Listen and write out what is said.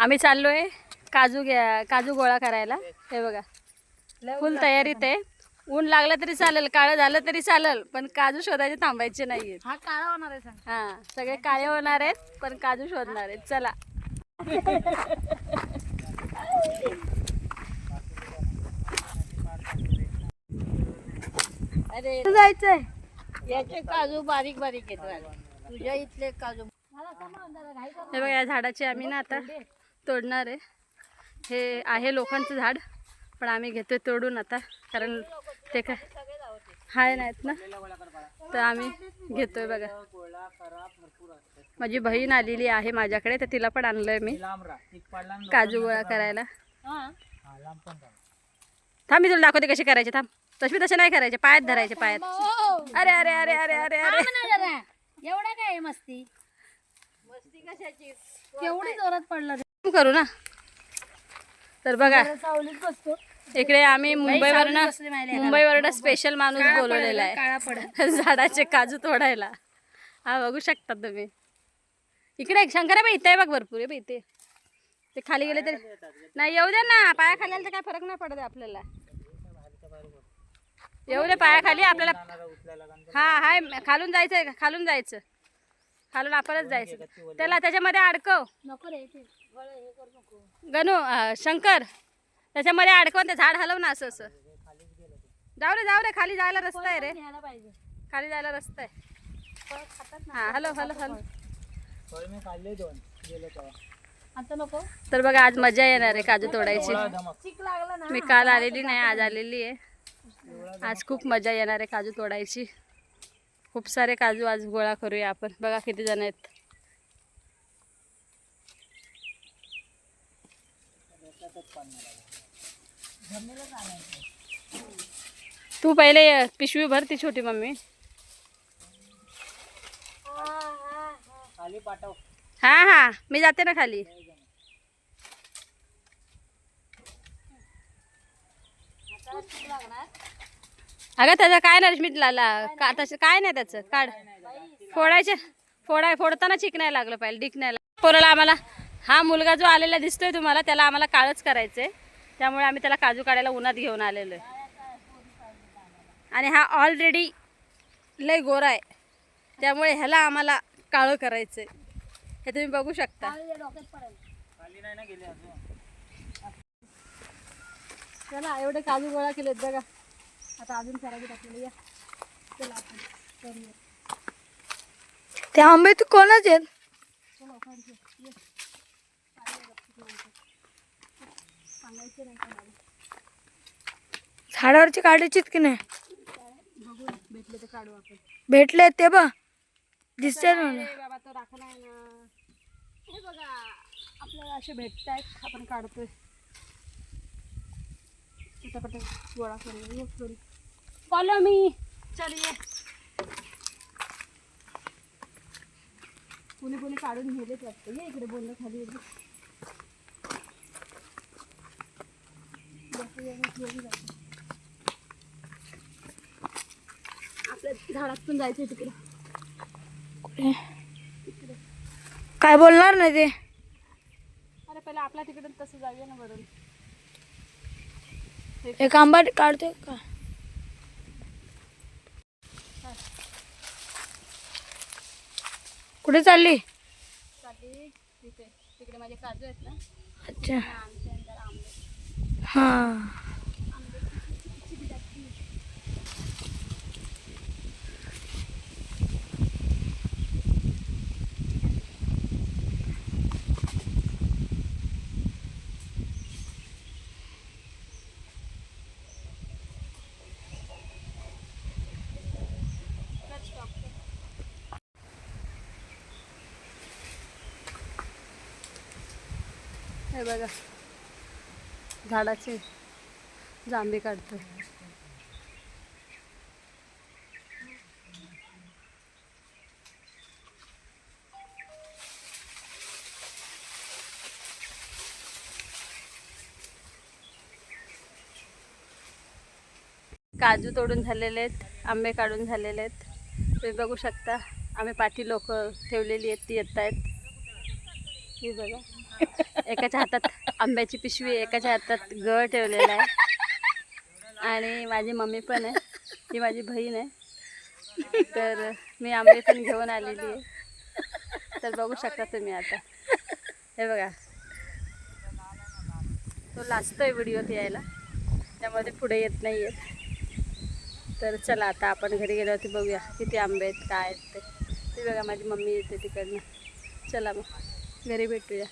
आम्ही चाललोय काजू गोळा करायला। हे बघा फुल तयारीत आहे। ऊन लागलं तरी चालेल, काळं झालं तरी चालेल, पण काजू शोधायचे थांबायचे नाहीये। हा काळा होणार आहे सांग। हा सगळे काळे होणार आहेत पण काजू शोधणार आहेत। चला अरे जायचंय। याचे काजू बारीक बारीक येतात, तुझ्या इथले काजू। हे बघा या झाडाची आम्ही ना आता तोडणार आहे। हे आहे लोखंडचं झाड, पण आम्ही घेतोय तोडून आता, कारण ते काय हाय नाहीत ना, तर आम्ही घेतोय। बघा माझी बहीण आलेली आहे माझ्याकडे, तर तिला पण आणलंय मी काजू गोळा करायला। थांब मी तुला दाखवते कशी करायचे। थांब तशी तसे नाही करायचे, पायात धरायचे पायात। अरे अरे अरे अरे अरे अरे एवढा काय मस्ती कशाची, केवढी जोरात पडला करू ना। तर बघा सावलीत बसतो। इकडे आम्ही मुंबईवरनं स्पेशल माणूस बोलवलेला आहे झाडाचे काजू तोडायला। हा बघू शकता तुम्ही। इकडे शंकराबाई इथे आहे बघ, भरपूर आहे इथे। ते खाली गेले तरी नाही, येऊ दे ना, पाया खाली आलं तर काय फरक नाही पडत आपल्याला। येऊ दे पाया खाली आपल्याला। हा हाय, खालून जायचंय, खालून जायचं, खालून आपणच जायचं। त्याला त्याच्यामध्ये अडकव नको रे, गणू शंकर, त्याच्यामध्ये अडकवून ते झाड हलव ना असं असं। जाऊ रे खाली जायला रस्ता आहे रे, खाली जायला रस्ता आहे। हा हॅलो हॅलो हॅलो। आता नको। तर बघा आज मजा येणार आहे काजू तोडायची। मी काल आलेली नाही, आज आलेली आहे। आज खूप मजा येणार आहे काजू तोडायची। खूप सारे काजू आज गोळा करूया आपण। बघा किती जण आहेत। तू पहिले पिशवी भर ती छोटी मम्मी। खाली पाठव। हा हा मी जाते ना खाली। अगं त्याचं काय नाही रश्मी, तसं काय नाही त्याचं, काढ फोडताना चिक नाही लागलं पाहिजे, डिक नाही लागलं पोराला। आम्हाला हा मुलगा जो आलेला दिसतोय तुम्हाला, त्याला आम्हाला काळच करायचंय, त्यामुळे आम्ही त्याला काजू काढायला उन्हात घेऊन आलेलो आहे। आणि हा ऑलरेडी लय गोरा आहे, त्यामुळे ह्याला आम्हाला काळं करायचंय। हे तुम्ही बघू शकता। चला एवढे काजू गोळा केलेत बघा, आता अजून करायचे टाकलेले। या चला आपण करूया। ते आंबे तू कोणाचे आहेत? झाडावरची काढायचीत की नाही? बघू भेटले तर काढू आपण। भेटले ते बघ, दिसते बाबा तो दाखवला आहे ना। हे बघा आपल्याला असे भेटतायत, आपण काढतोय। गोळा करूया, फॉलो मी, चलिए। कोणी कोणी काढून नेलेच वाटतं। ये इकडे बोलणं खाली येते। आपल्या झाडात पण जायचंय तिकडे। काय बोलणार नाही ते। अरे पहिला आपल्या तिकडे तसं जाऊया ना वरून। एक आंबा काढते का? कुठे चालली? तिकडे माझे काजू आहेत ना। अच्छा हा। हे बघा झाडाचे जांभे काढतोय। काजू तोडून झालेले आहेत, आंबे काढून झालेले आहेत। तुम्ही बघू शकता, आम्ही पाठी लोक ठेवलेली आहेत ती येत आहेत। ही बघा एकाच्या हातात आंब्याची पिशवी, एकाच्या हातात गळ ठेवलेला आहे. आणि माझी मम्मी पण आहे, ही माझी बहीण आहे. तर मी आंबे पण घेऊन आलेली आहे. तर बघू शकता तुम्ही आता. हे बघा, तो लाजतोय व्हिडिओत यायला, त्यामुळे ते पुढे येत नाही आहेत. तर चला आता आपण घरी गेल्यावरती बघूया किती आंबे आहेत, काय आहेत ते. बघा माझी मम्मी येते तिकडनं. चला मग घरी भेटूया.